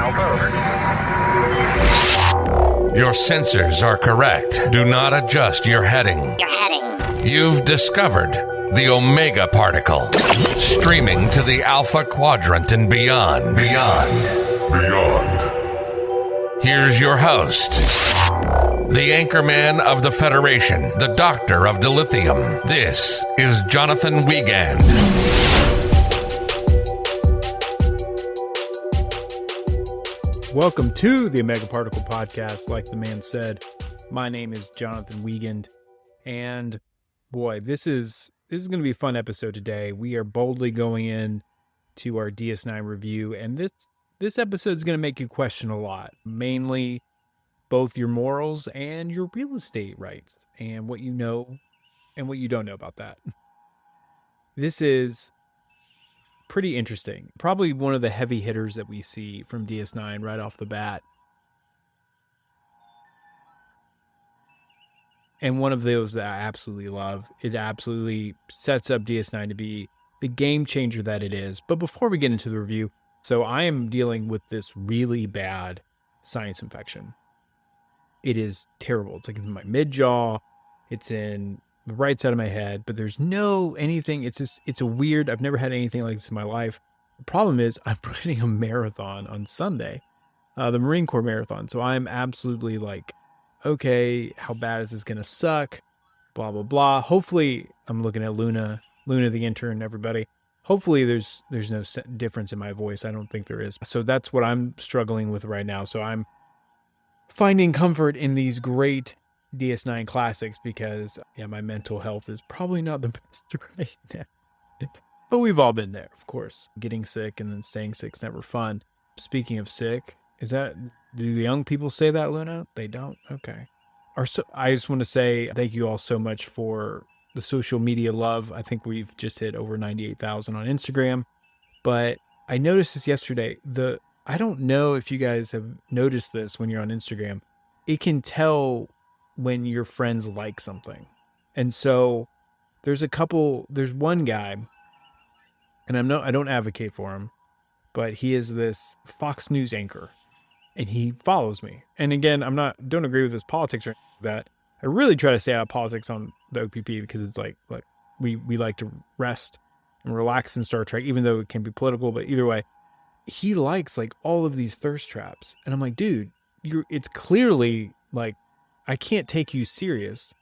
Your sensors are correct. Do not adjust your heading. You've discovered the Omega Particle, streaming to the Alpha Quadrant and beyond. Here's your host, the Anchorman of the Federation, the Doctor of Dilithium. This is Jonathan Wiegand. Welcome to the Omega Particle Podcast. Like the man said, my name is Jonathan Wiegand, and boy, this is going to be a fun episode today. We are boldly going in to our DS9 review, and this episode is going to make you question a lot, mainly both your morals and your real estate rights, and what you know and what you don't know about that. This is pretty interesting. Probably one of the heavy hitters that we see from DS9 right off the bat. And one of those that I absolutely love. It absolutely sets up DS9 to be the game changer that it is. But before we get into the review, so I am dealing with this really bad sinus infection. It is terrible. It's like in my mid-jaw. It's in the right side of my head, but there's no anything. It's a weird, I've never had anything like this in my life. The problem is I'm running a marathon on Sunday, the Marine Corps marathon. So I'm absolutely like, okay, how bad is this going to suck? Blah, blah, blah. Hopefully I'm looking at Luna, the intern, everybody. Hopefully there's no difference in my voice. I don't think there is. So that's what I'm struggling with right now. So I'm finding comfort in these great DS9 classics because, my mental health is probably not the best right now. But we've all been there, of course. Getting sick and then staying sick is never fun. Speaking of sick, do the young people say that, Luna? They don't? Okay. I just want to say thank you all so much for the social media love. I think we've just hit over 98,000 on Instagram. But I noticed this yesterday. I don't know if you guys have noticed this when you're on Instagram. It can tell when your friends like something. And so there's one guy, and I don't advocate for him, but he is this Fox News anchor and he follows me. And again, don't agree with his politics or anything like that. I really try to stay out of politics on the OPP because it's like we like to rest and relax in Star Trek, even though it can be political, but either way, he likes like all of these thirst traps. And I'm like, dude, it's clearly like, I can't take you serious,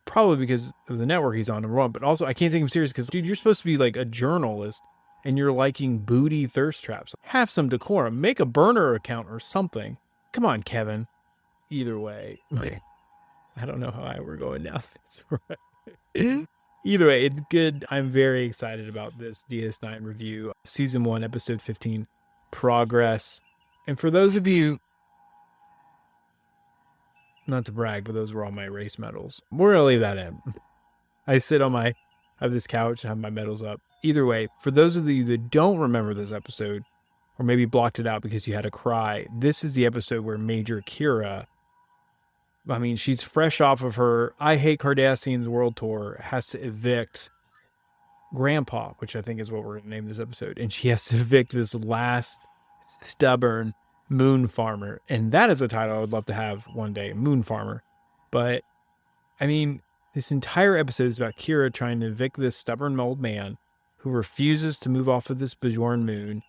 probably because of the network he's on, number one, but also I can't take him serious because, dude, you're supposed to be like a journalist and you're liking booty thirst traps. Have some decorum. Make a burner account or something. Come on, Kevin. Either way, I don't know how we're going down this road. Either way, it's good. I'm very excited about this DS9 review. Season 1, Episode 15, Progress. And for those of you, not to brag, but those were all my race medals. We're going to leave that in. I have this couch and have my medals up. Either way, for those of you that don't remember this episode, or maybe blocked it out because you had a cry, this is the episode where Major Kira, she's fresh off of her I Hate Cardassians world tour, has to evict Grandpa, which I think is what we're going to name this episode. And she has to evict this last stubborn moon farmer, and that is a title I would love to have one day, Moon Farmer. But this entire episode is about Kira trying to evict this stubborn old man who refuses to move off of this Bajoran moon,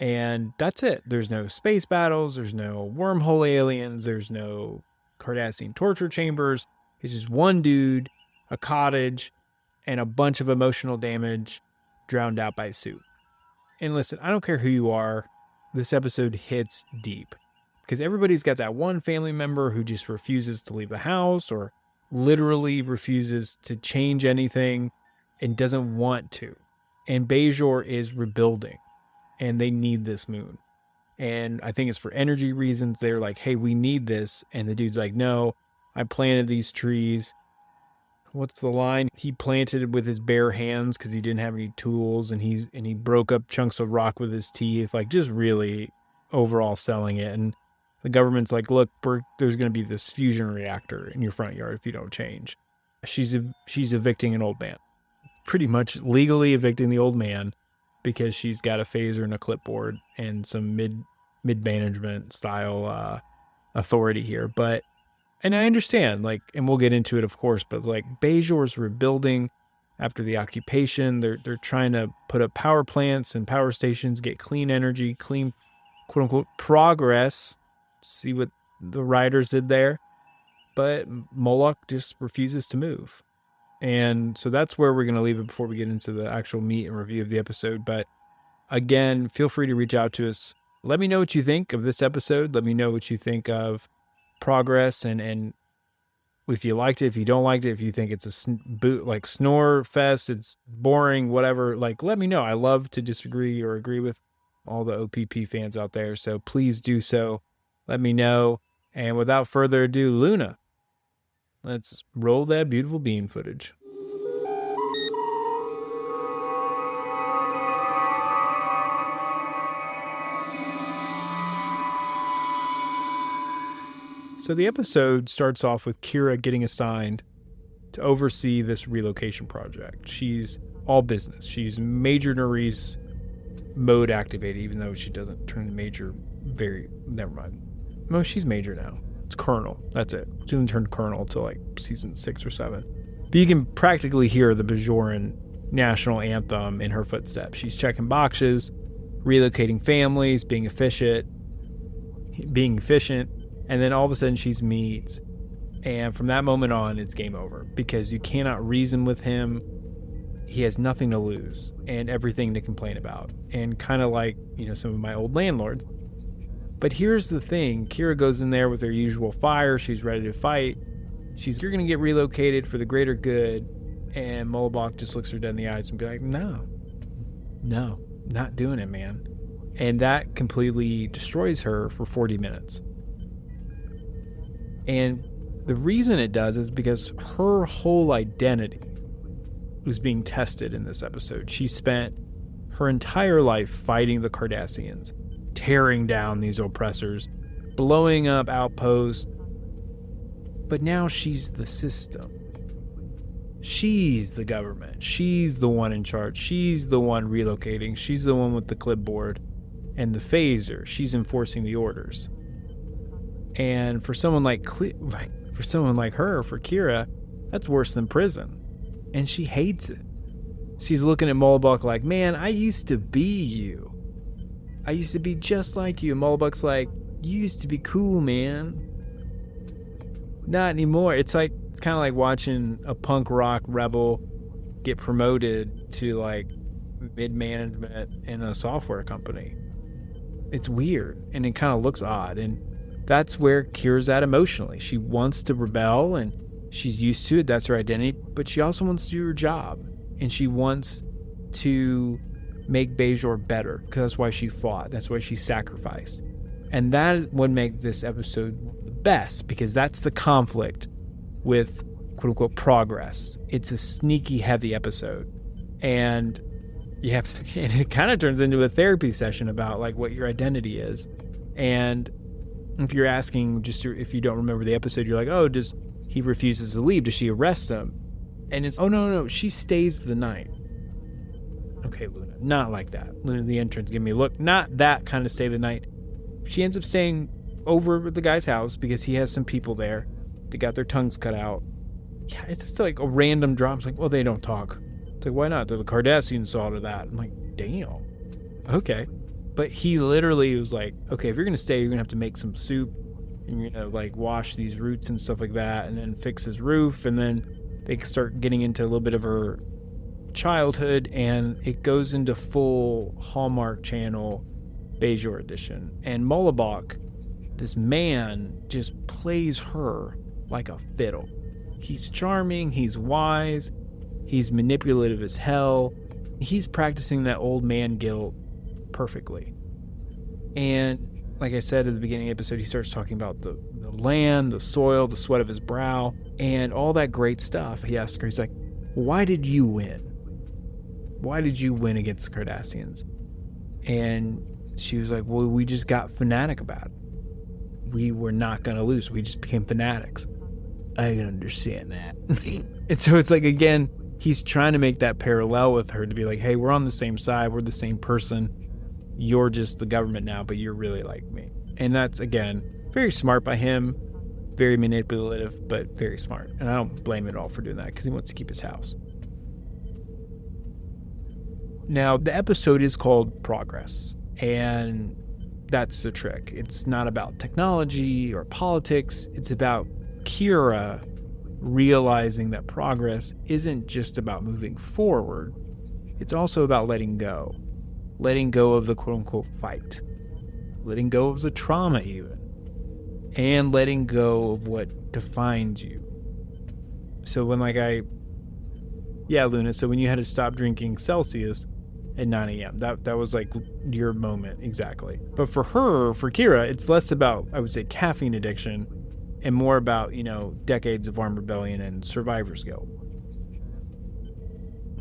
and that's it. There's no space battles, there's no wormhole aliens, there's no Cardassian torture chambers. It's just one dude, a cottage, and a bunch of emotional damage drowned out by a suit. And listen, I don't care who you are, this episode hits deep because everybody's got that one family member who just refuses to leave the house or literally refuses to change anything and doesn't want to. And Bajor is rebuilding and they need this moon. And I think it's for energy reasons. They're like, hey, we need this. And the dude's like, no, I planted these trees. What's the line? He planted it with his bare hands because he didn't have any tools, and he broke up chunks of rock with his teeth, like just really overall selling it. And the government's like, look, there's going to be this fusion reactor in your front yard if you don't change. She's evicting an old man, pretty much legally evicting the old man because she's got a phaser and a clipboard and some mid-management style authority here. But, and I understand, like, and we'll get into it, of course, but like Bajor's rebuilding after the occupation. They're trying to put up power plants and power stations, get clean energy, clean, quote unquote, progress. See what the writers did there. But Mullibok just refuses to move. And so that's where we're going to leave it before we get into the actual meat and review of the episode. But again, feel free to reach out to us. Let me know what you think of this episode. Let me know what you think of progress, and if you liked it, if you don't like it, if you think it's a snore fest, it's boring, whatever, like, let me know. I love to disagree or agree with all the OPP fans out there. So please do so. Let me know. And without further ado, Luna, let's roll that beautiful bean footage. So the episode starts off with Kira getting assigned to oversee this relocation project. She's all business. She's Major Nerys mode activated, even though she doesn't turn Major never mind. No, she's Major now. It's Colonel. That's it. She didn't turn Colonel until like season 6 or 7. But you can practically hear the Bajoran national anthem in her footsteps. She's checking boxes, relocating families, being efficient, and then all of a sudden she's meat. And from that moment on, it's game over, because you cannot reason with him. He has nothing to lose and everything to complain about. And kind of like, some of my old landlords. But here's the thing. Kira goes in there with her usual fire. She's ready to fight. You're going to get relocated for the greater good. And Mullibok just looks her dead in the eyes and be like, no, not doing it, man. And that completely destroys her for 40 minutes. And the reason it does is because her whole identity was being tested in this episode. She spent her entire life fighting the Cardassians, tearing down these oppressors, blowing up outposts. But now she's the system. She's the government. She's the one in charge. She's the one relocating. She's the one with the clipboard and the phaser. She's enforcing the orders. And for someone like her, for Kira, that's worse than prison. And she hates it. She's looking at Mullibok like, man, I used to be you. I used to be just like you. Mullibok's like, you used to be cool, man. Not anymore. It's kind of like watching a punk rock rebel get promoted to like mid-management in a software company. It's weird, and it kind of looks odd. And that's where Kira's at emotionally. She wants to rebel, and she's used to it. That's her identity. But she also wants to do her job, and she wants to make Bajor better, because that's why she fought. That's why she sacrificed. And that is what makes this episode the best, because that's the conflict with quote-unquote progress. It's a sneaky, heavy episode. And and it kind of turns into a therapy session about like what your identity is. And if you're asking, if you don't remember the episode, you're like, oh, he refuses to leave? Does she arrest him? And it's, oh, no, she stays the night. Okay, Luna, not like that. Luna, the intern's giving me a look. Not that kind of stay the night. She ends up staying over at the guy's house because he has some people there. They got their tongues cut out. Yeah, it's just like a random drop. It's like, well, they don't talk. It's like, why not? The Cardassians saw to that. I'm like, damn. Okay. But he literally was like, okay, if you're going to stay, you're going to have to make some soup. And you're going to like wash these roots and stuff like that. And then fix his roof. And then they start getting into a little bit of her childhood. And it goes into full Hallmark Channel Bajor edition. And Mullibok, this man, just plays her like a fiddle. He's charming. He's wise. He's manipulative as hell. He's practicing that old man guilt perfectly. And like I said at the beginning of the episode, he starts talking about the land, the soil, the sweat of his brow, and all that great stuff. He asked her, he's like, why did you win? Why did you win against the Cardassians? And she was like, well, we just got fanatic about it. We were not going to lose. We just became fanatics. I can understand that. And so it's like, again, he's trying to make that parallel with her to be like, hey, we're on the same side. We're the same person. you're just the government now, but you're really like me. And that's, again, very smart by him, very manipulative, but very smart. And I don't blame it at all for doing that because he wants to keep his house. Now, the episode is called Progress, and that's the trick. It's not about technology or politics. It's about Kira realizing that progress isn't just about moving forward. It's also about letting go. Letting go of the quote-unquote fight. Letting go of the trauma even. And letting go of what defines you. So when Luna, so when you had to stop drinking Celsius at 9 a.m., that was like your moment, exactly. But for Kira, it's less about, I would say, caffeine addiction and more about, decades of armed rebellion and survivor's guilt.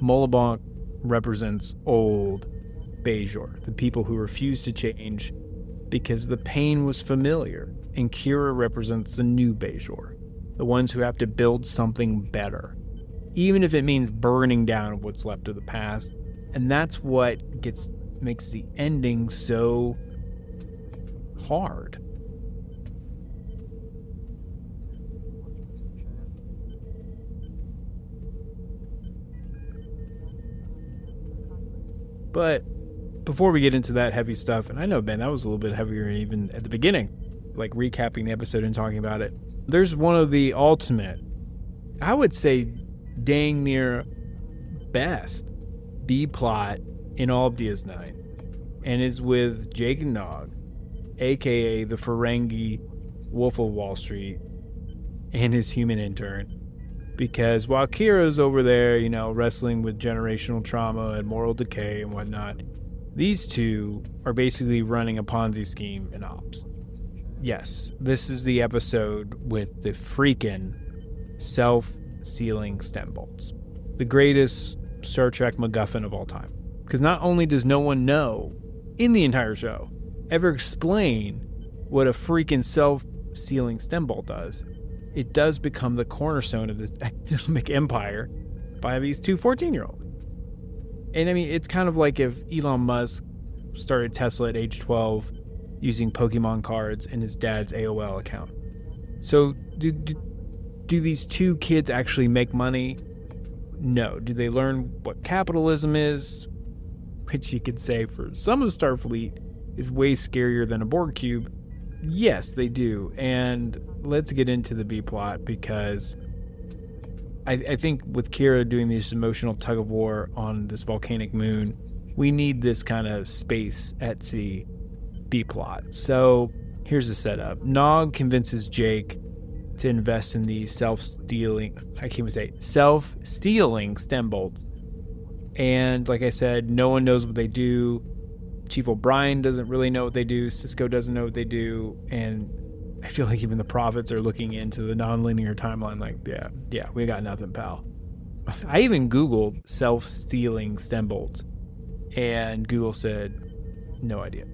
Mullibok represents old Bajor, the people who refuse to change because the pain was familiar. And Kira represents the new Bajor, the ones who have to build something better, even if it means burning down what's left of the past. And that's what makes the ending so hard. But before we get into that heavy stuff, and I know, Ben, that was a little bit heavier even at the beginning, like recapping the episode and talking about it. There's one of the ultimate, I would say, dang near best B-plot in all of DS9, and is with Jake and Nog, aka the Ferengi Wolf of Wall Street, and his human intern. Because while Kira's over there, wrestling with generational trauma and moral decay and whatnot, these two are basically running a Ponzi scheme in ops. Yes, this is the episode with the freaking self-sealing stem bolts. The greatest Star Trek MacGuffin of all time. Because not only does no one know in the entire show ever explain what a freaking self-sealing stem bolt does, it does become the cornerstone of this economic empire by these two 14-year-olds. And I mean, it's kind of like if Elon Musk started Tesla at age 12 using Pokemon cards in his dad's AOL account. So do these two kids actually make money? No. Do they learn what capitalism is? Which you could say for some of Starfleet is way scarier than a Borg cube. Yes, they do. And let's get into the B-plot, because I think with Kira doing this emotional tug-of-war on this volcanic moon, we need this kind of space at sea B-plot. So here's the setup. Nog convinces Jake to invest in these self-stealing stem bolts. And like I said, no one knows what they do. Chief O'Brien doesn't really know what they do. Cisco doesn't know what they do. And I feel like even the prophets are looking into the nonlinear timeline like, yeah, we got nothing, pal. I even Googled self-stealing stem bolts, and Google said, no idea.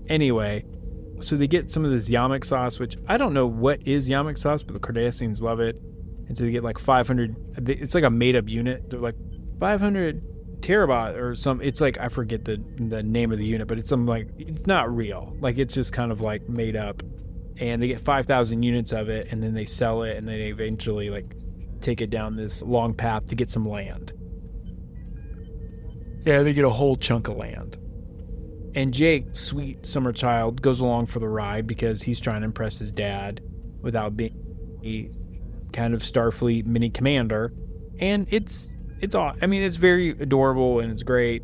Anyway, so they get some of this yamak sauce, which I don't know what is yamak sauce, but the Cardassians love it. And so they get like 500, it's like a made-up unit. They're like 500 terabyte or some, it's like, I forget the name of the unit, but it's something like, it's not real. Like, it's just kind of like made up. And they get 5,000 units of it, and then they sell it, and then they eventually like take it down this long path to get some land. Yeah, they get a whole chunk of land. And Jake, sweet summer child, goes along for the ride because he's trying to impress his dad without being a kind of Starfleet mini commander. And it's very adorable and it's great.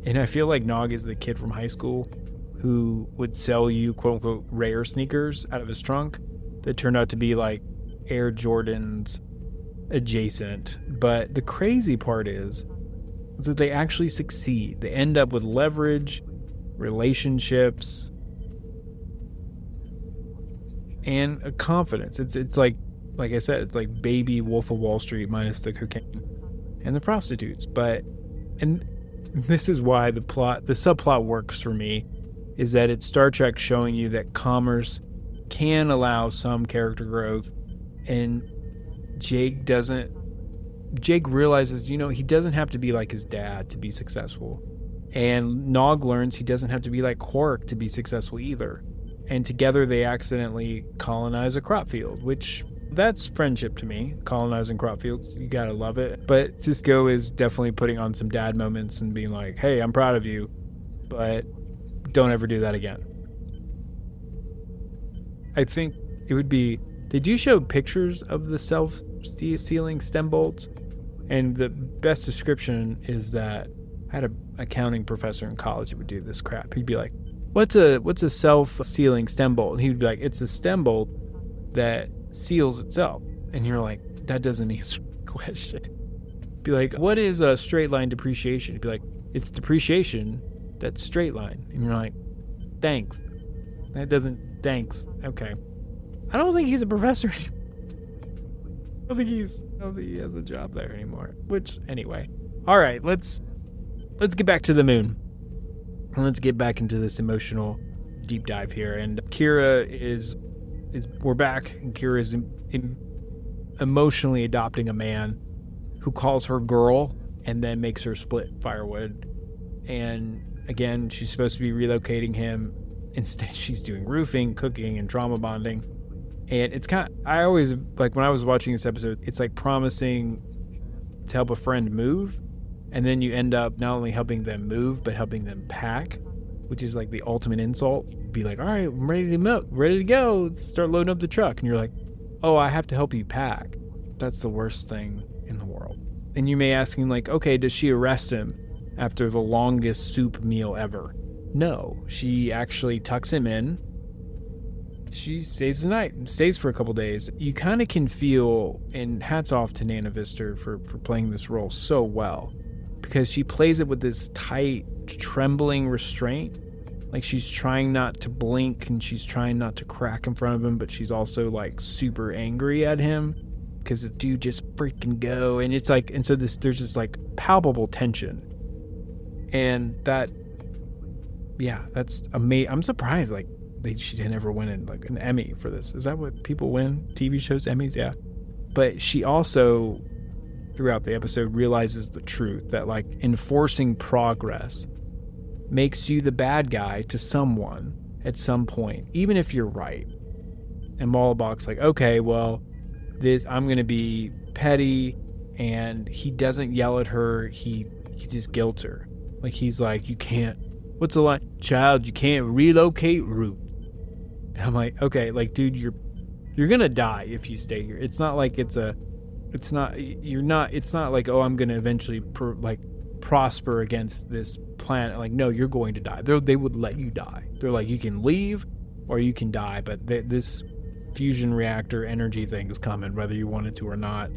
And I feel like Nog is the kid from high school who would sell you quote unquote rare sneakers out of his trunk that turned out to be like Air Jordans adjacent. But the crazy part is that they actually succeed. They end up with leverage, relationships, and a confidence. It's like I said, it's like baby Wolf of Wall Street minus the cocaine and the prostitutes. And this is why the subplot works for me, is that it's Star Trek showing you that commerce can allow some character growth, and Jake realizes, he doesn't have to be like his dad to be successful. And Nog learns he doesn't have to be like Quark to be successful either. And together they accidentally colonize a crop field, which that's friendship to me, colonizing crop fields. You gotta love it. But Sisko is definitely putting on some dad moments and being like, hey, I'm proud of you, but don't ever do that again. I think it would be, they do show pictures of the self-sealing stem bolts, and the best description is that I had an accounting professor in college who would do this crap. He'd be like, what's a self-sealing stem bolt? And he would be like, it's a stem bolt that seals itself. And you're like, that doesn't answer the question. Be like, what is a straight line depreciation? He'd be like, it's depreciation that's straight line. And you're like, thanks. Thanks. Okay. I don't think he's a professor. I don't think he has a job there anymore. Which, anyway. All right, let's get back to the moon. And let's get back into this emotional deep dive here. And Kira we're back, and Kira is emotionally adopting a man who calls her girl and then makes her split firewood. And again, she's supposed to be relocating him. Instead, she's doing roofing, cooking, and trauma bonding. And it's I always, like, when I was watching this episode, it's like promising to help a friend move, and then you end up not only helping them move, but helping them pack, which is like the ultimate insult. You'd be like, all right, I'm ready to go. Let's start loading up the truck. And you're like, oh, I have to help you pack. That's the worst thing in the world. And you may ask him, like, okay, does she arrest him after the longest soup meal ever? No, she actually tucks him in. She stays the night and stays for a couple days. You kind of can feel, and hats off to Nana Vister for playing this role so well, because she plays it with this tight, trembling restraint. Like, she's trying not to blink and she's trying not to crack in front of him, but she's also like super angry at him because the dude just freaking go. And it's like, and so there's this like palpable tension, and that, yeah, that's amazing. I'm surprised like she didn't ever win like an Emmy for this. Is that what people win? TV shows, Emmys? Yeah. But she also, throughout the episode, realizes the truth that like enforcing progress makes you the bad guy to someone at some point, even if you're right. And Mullibok's like, okay, well, I'm gonna be petty, and he doesn't yell at her, he just guilts her. Like, he's like, you can't, what's the line? Child, you can't relocate root. And I'm like, okay, like, dude, you're gonna die if you stay here. It's not like it's not like, oh, I'm gonna eventually prosper against this planet. Like, no, you're going to die. They would let you die. They're like, you can leave or you can die, but this fusion reactor energy thing is coming whether you want it to or not.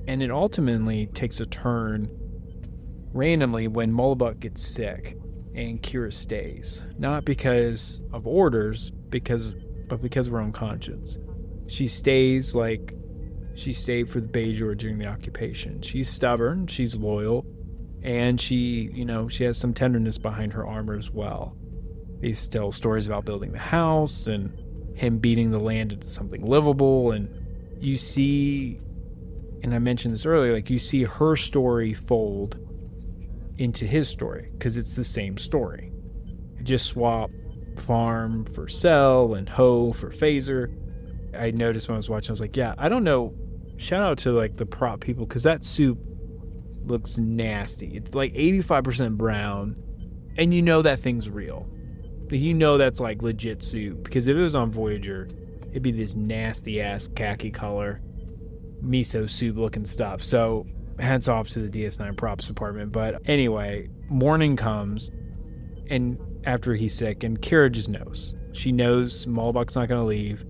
And it ultimately takes a turn randomly when Mullibok gets sick and Kira stays, not because of orders, but because of her own conscience. She stays, like, she stayed for the Bajor during the occupation. She's stubborn, she's loyal, and she has some tenderness behind her armor as well. They tell stories about building the house and him beating the land into something livable, and you see, and I mentioned this earlier, like, you see her story fold into his story, because it's the same story. Just swap farm for cell and hoe for phaser. I noticed when I was watching, I was like, yeah, I don't know, shout out to like the prop people, because that soup looks nasty. It's like 85% brown, and you know that thing's real. You know that's like legit soup, because if it was on Voyager, it'd be this nasty ass khaki color miso soup looking stuff. So hats off to the DS9 props department. But anyway, morning comes, and after he's sick, and Kira just knows. She knows Mullibok's not going to leave.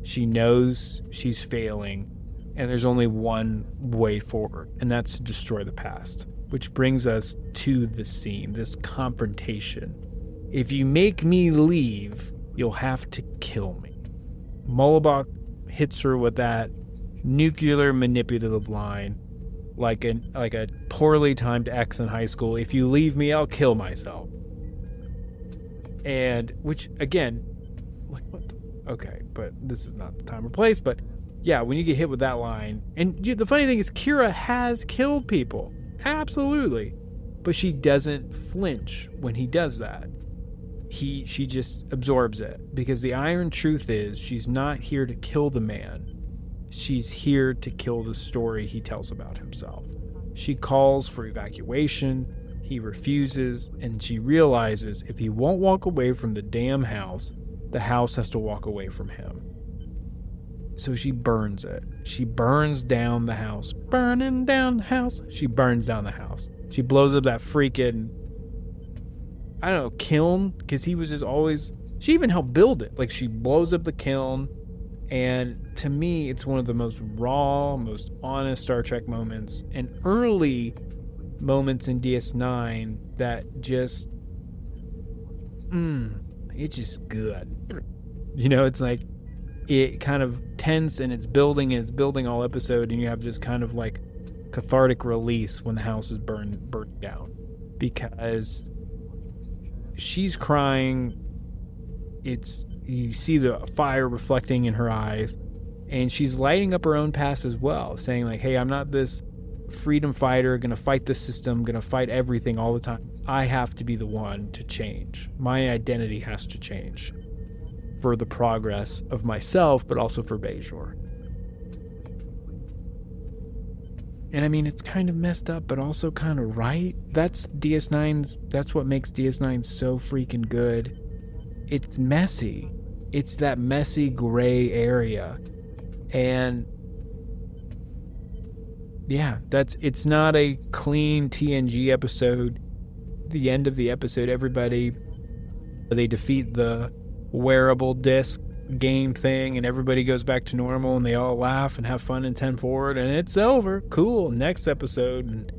She knows she's failing, and there's only one way forward, and that's to destroy the past. Which brings us to the scene, this confrontation. If you make me leave, you'll have to kill me. Mullibok hits her with that nuclear manipulative line, like a poorly timed ex in high school. If you leave me, I'll kill myself. And which, again, like, what okay, but this is not the time or place. But yeah, when you get hit with that line, and the funny thing is, Kira has killed people, absolutely, But she doesn't flinch when he does that. She just absorbs it, because the iron truth is she's not here to kill the man. She's here to kill the story he tells about himself. She calls for evacuation, he refuses, and she realizes if he won't walk away from the damn house, the house has to walk away from him. So she burns it. She burns down the house. Burning down the house. She burns down the house. She blows up that freaking, I don't know, kiln, because he was just always, she even helped build it. Like, she blows up the kiln, and to me, it's one of the most raw, most honest Star Trek moments, and early moments in DS9 that just, it's just good. You know, it's like, it kind of tense, and it's building all episode, and you have this kind of like cathartic release when the house is burned down, because she's crying. You see the fire reflecting in her eyes, and she's lighting up her own past as well, saying like, hey, I'm not this freedom fighter gonna fight the system, gonna fight everything all the time. I have to be the one to change. My identity has to change for the progress of myself, but also for Bajor. And I mean, it's kind of messed up, but also kind of right. That's what makes DS9 so freaking good. It's messy. It's that messy gray area. And yeah, it's not a clean TNG episode. The end of the episode, they defeat the wearable disc game thing, and everybody goes back to normal, and they all laugh and have fun in 10 forward, and it's over. Cool. Next episode. And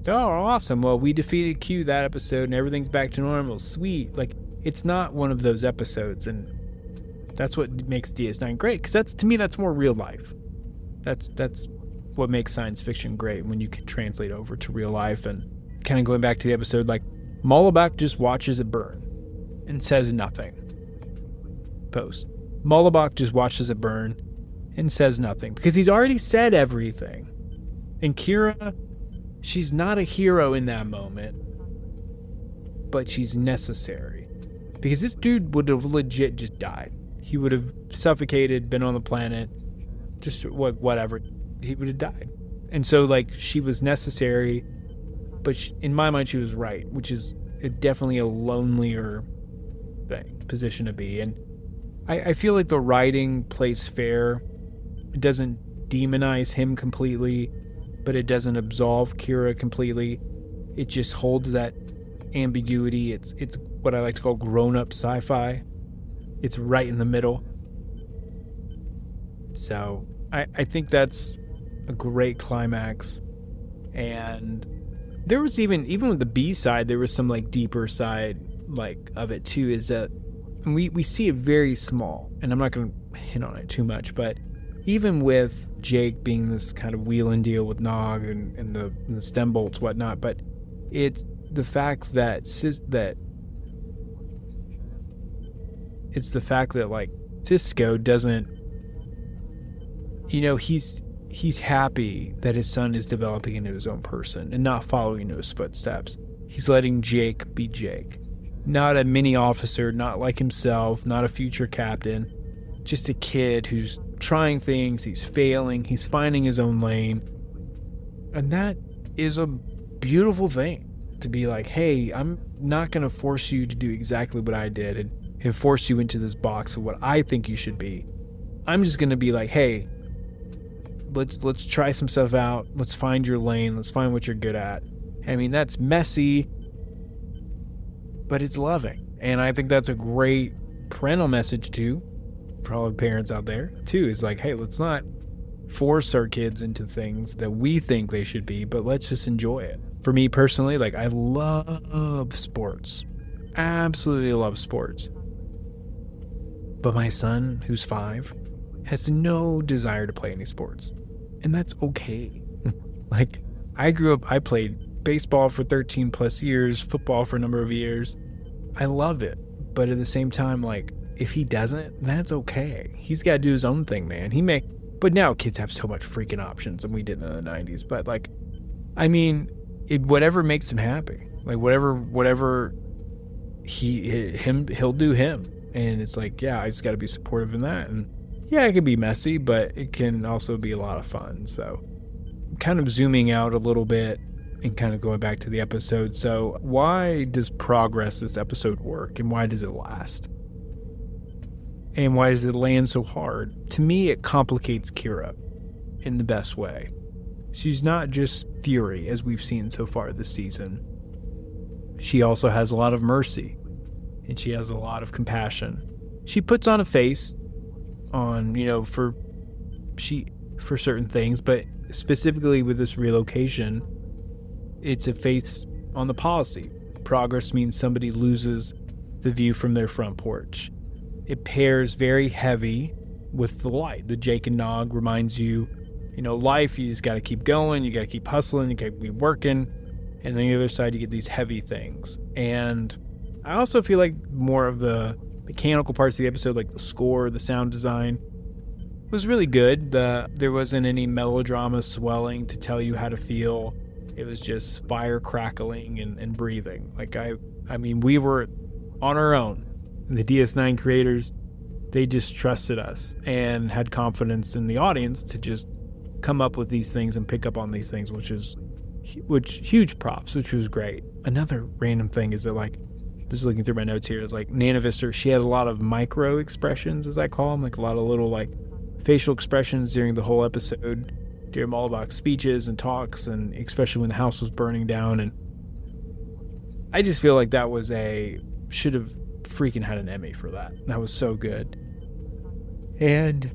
oh, awesome. Well, we defeated Q that episode, and everything's back to normal. Sweet. Like, it's not one of those episodes, and that's what makes DS9 great, because to me, that's more real life. That's what makes science fiction great, when you can translate over to real life. And kind of going back to the episode, like, Mullibok just watches it burn and says nothing. Post. Mullibok just watches it burn and says nothing, because he's already said everything. And Kira, she's not a hero in that moment, but she's necessary, because this dude would have legit just died. He would have suffocated, been on the planet, just whatever. He would have died. And so, like, she was necessary, but in my mind, she was right, which is definitely a lonelier position to be. And I feel like the writing plays fair. It doesn't demonize him completely, but it doesn't absolve Kira completely. It just holds that ambiguity. It's what I like to call grown-up sci-fi. It's right in the middle. So I think that's a great climax. And there was even with the B side, there was some like deeper side like of it too, is that we see it very small, and I'm not going to hit on it too much, but even with Jake being this kind of wheel and deal with Nog and the stem bolts, whatnot, but it's the fact that like Cisco doesn't, you know, he's happy that his son is developing into his own person and not following in his footsteps. He's letting Jake be Jake. Not a mini officer, not like himself, not a future captain. Just a kid who's trying things, he's failing, he's finding his own lane. And that is a beautiful thing, to be like, hey, I'm not going to force you to do exactly what I did and force you into this box of what I think you should be. I'm just going to be like, hey, let's try some stuff out. Let's find your lane. Let's find what you're good at. I mean, that's messy, but it's loving. And I think that's a great parental message too, for all the parents out there too, is like, hey, let's not force our kids into things that we think they should be, but let's just enjoy it. For me personally, like, I love sports. Absolutely love sports. But my son, who's 5, has no desire to play any sports. And that's okay. Like, I grew up, I played baseball for 13 plus years, football for a number of years. I love it. But at the same time, like, if he doesn't, that's okay. He's got to do his own thing, man. But now kids have so much freaking options, and we didn't in the 90s. But, like, I mean, whatever makes him happy. Like whatever he'll do him. And it's like, yeah, I just got to be supportive in that. And yeah, it can be messy, but it can also be a lot of fun. So kind of zooming out a little bit and kind of going back to the episode. So why does Progress, this episode, work, and why does it last? And why does it land so hard? To me, it complicates Kira in the best way. She's not just fury, as we've seen so far this season. She also has a lot of mercy, and she has a lot of compassion. She puts on a face on, for certain things, but specifically with this relocation, it's a face on the policy. Progress means somebody loses the view from their front porch. It pairs very heavy with the light. The Jake and Nog reminds you, life, you just got to keep going, you got to keep hustling, you got to keep working. And then the other side, you get these heavy things. And I also feel like more of the mechanical parts of the episode, like the score, the sound design, was really good. There wasn't any melodrama swelling to tell you how to feel. It was just fire crackling and breathing. Like, I mean, we were on our own. The DS9 creators, they just trusted us and had confidence in the audience to just come up with these things and pick up on these things, which huge props, which was great. Another random thing is that, like, just looking through my notes here, is like Nana Vista, she had a lot of micro expressions, as I call them, like a lot of little like facial expressions during the whole episode, during Mullibok's speeches and talks, and especially when the house was burning down. And I just feel like that was should have freaking had an Emmy for that. That was so good. And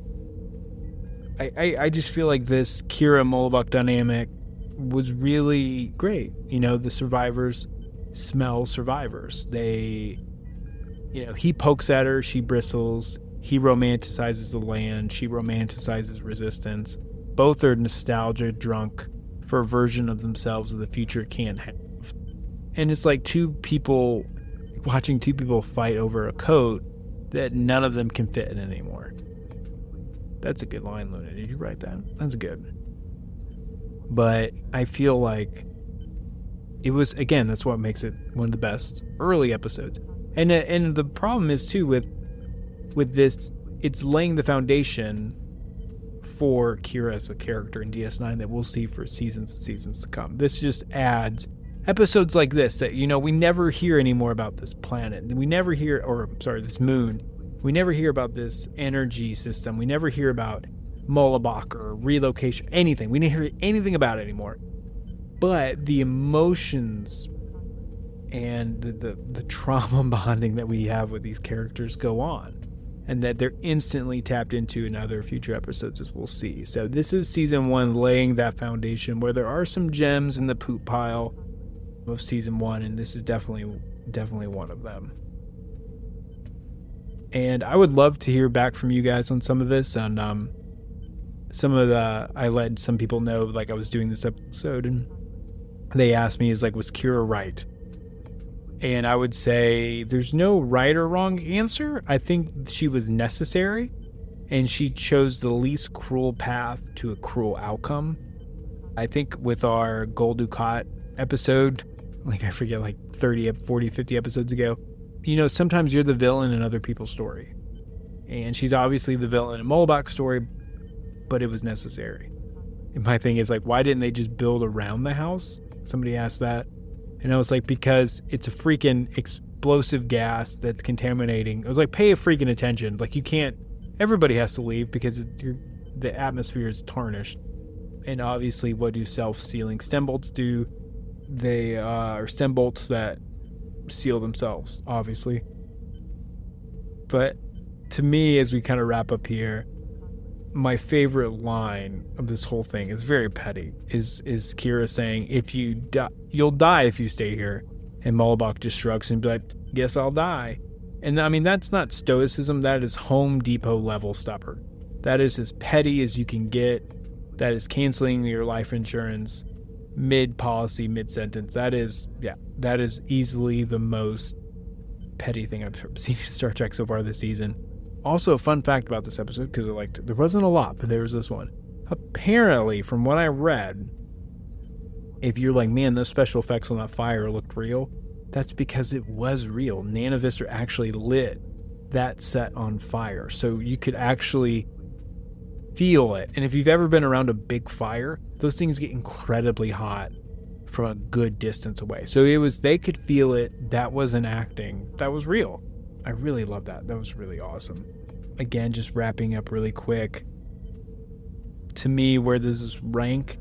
I just feel like this Kira Mullibok dynamic was really great. The survivors smell survivors. They, he pokes at her, she bristles. He romanticizes the land, she romanticizes resistance. Both are nostalgia drunk for a version of themselves of the future can't have. And it's like watching two people fight over a coat that none of them can fit in anymore. That's a good line, Luna. Did you write that? That's good. But I feel like it was, again, that's what makes it one of the best early episodes. And the problem is, too, with this, it's laying the foundation for Kira as a character in DS9 that we'll see for seasons and seasons to come. This just adds episodes like this that, we never hear anymore about this planet. We never hear, this moon. We never hear about this energy system. We never hear about Mullibok or relocation, anything. We didn't hear anything about it anymore. But the emotions and the trauma bonding that we have with these characters go on, and that they're instantly tapped into in other future episodes, as we'll see. So this is season 1 laying that foundation, where there are some gems in the poop pile of season 1, and this is definitely one of them. And I would love to hear back from you guys on some of this. And I let some people know, like, I was doing this episode, and they asked me, was Kira right? And I would say there's no right or wrong answer. I think she was necessary, and she chose the least cruel path to a cruel outcome. I think with our Gold Ducat episode, like, I forget, like 30, 40, 50 episodes ago, sometimes you're the villain in other people's story. And she's obviously the villain in Mullibok's story, but it was necessary. And my thing is, like, why didn't they just build around the house? Somebody asked that. And I was like, because it's a freaking explosive gas that's contaminating. I was like, pay a freaking attention. Like, you can't, everybody has to leave because the atmosphere is tarnished. And obviously, what do self-sealing stem bolts do? They are stem bolts that seal themselves, obviously. But to me, as we kind of wrap up here, my favorite line of this whole thing is very petty. Is Kira saying, "If you die, you'll die if you stay here," and Mullibok just shrugs and be like, "Guess I'll die." And I mean, that's not stoicism. That is Home Depot level stubborn. That is as petty as you can get. That is canceling your life insurance mid-policy, mid-sentence. That is easily the most petty thing I've seen in Star Trek so far this season. Also, a fun fact about this episode, because there wasn't a lot, but there was this one. Apparently, from what I read, if you're like, man, those special effects on that fire looked real, that's because it was real. Nanovistor actually lit that set on fire. So you could actually feel it. And if you've ever been around a big fire, those things get incredibly hot from a good distance away. So they could feel it. That wasn't acting. That was real. I really love that. That was really awesome. Again, just wrapping up really quick. To me, where does this rank?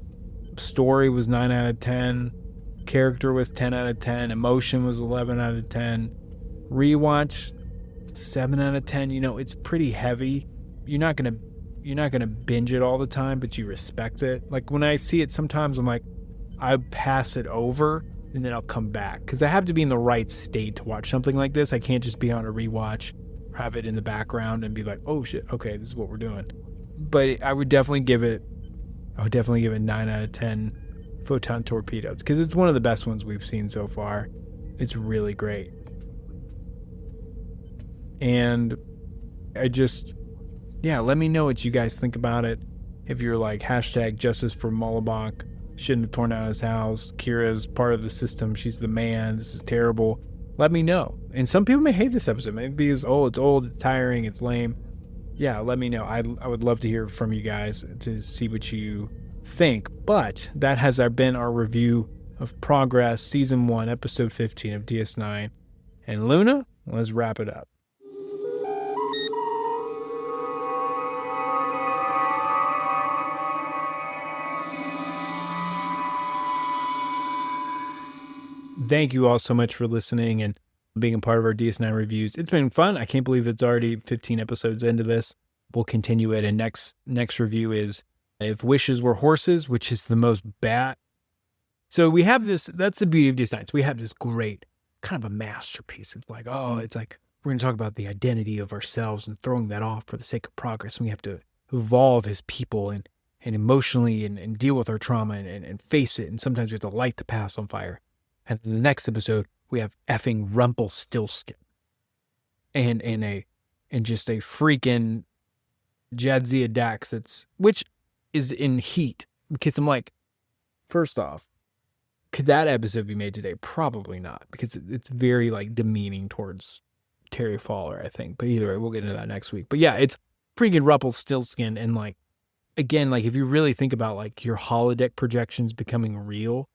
Story was 9 out of 10. Character was 10 out of 10. Emotion was 11 out of 10. Rewatch, 7 out of 10. You know, it's pretty heavy. You're not gonna binge it all the time, but you respect it. Like when I see it, sometimes I'm like, I pass it over and then I'll come back because I have to be in the right state to watch something like this. I can't just be on a rewatch, have it in the background and be like, oh shit, okay, this is what we're doing. But I would definitely give it 9 out of 10 photon torpedoes because it's one of the best ones we've seen so far. It's really great. And let me know what you guys think about it. If you're like #justice for Mullibok, shouldn't have torn down his house, Kira's part of the system, she's the man, this is terrible, let me know. And some people may hate this episode, maybe it's old, it's tiring, it's lame. Yeah, let me know. I would love to hear from you guys to see what you think. But that has been our review of Progress Season 1, Episode 15 of DS9. And Luna, let's wrap it up. Thank you all so much for listening and being a part of our DS9 reviews. It's been fun. I can't believe it's already 15 episodes into this. We'll continue it. And next review is If Wishes Were Horses, which is the most So we have this, that's the beauty of DS9. So we have this great kind of a masterpiece. It's like we're going to talk about the identity of ourselves and throwing that off for the sake of progress. And we have to evolve as people and emotionally and deal with our trauma and face it. And sometimes we have to light the past on fire. And in the next episode, we have effing Rumpelstiltskin and just a freaking Jadzia Dax which is in heat. Because I'm like, first off, could that episode be made today? Probably not, because it's very like demeaning towards Terry Fowler, I think. But either way, we'll get into that next week. But yeah, it's freaking Rumpelstiltskin, and like, again, like if you really think about like your holodeck projections becoming real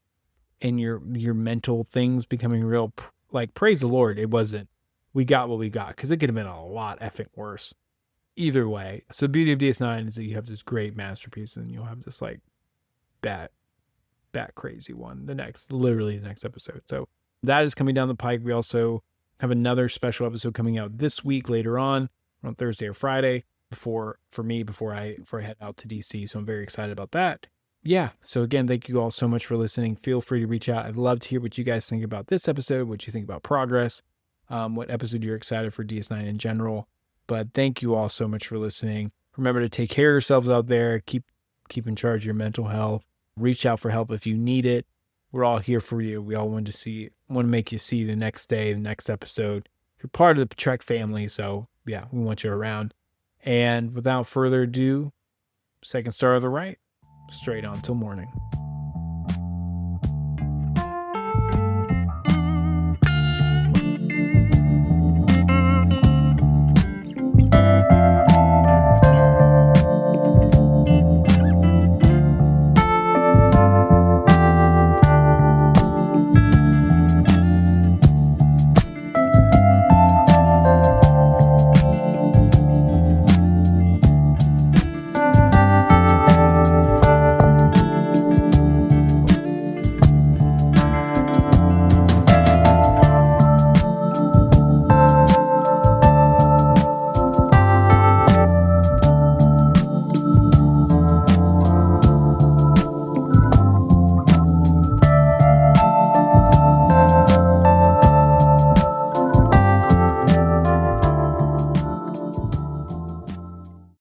and your mental things becoming real, like praise the Lord, it wasn't. We got what we got, because it could have been a lot effing worse. Either way, so the beauty of DS9 is that you have this great masterpiece, and you'll have this like bat crazy one literally the next episode. So that is coming down the pike. We also have another special episode coming out this week later on Thursday or Friday before I head out to DC. So I'm very excited about that. Yeah. So again, thank you all so much for listening. Feel free to reach out. I'd love to hear what you guys think about this episode, what you think about Progress, what episode you're excited for DS9 in general. But thank you all so much for listening. Remember to take care of yourselves out there. Keep in charge of your mental health. Reach out for help if you need it. We're all here for you. We all want to make you see the next day, the next episode. You're part of the Trek family, so yeah, we want you around. And without further ado, second star of the right, straight on till morning.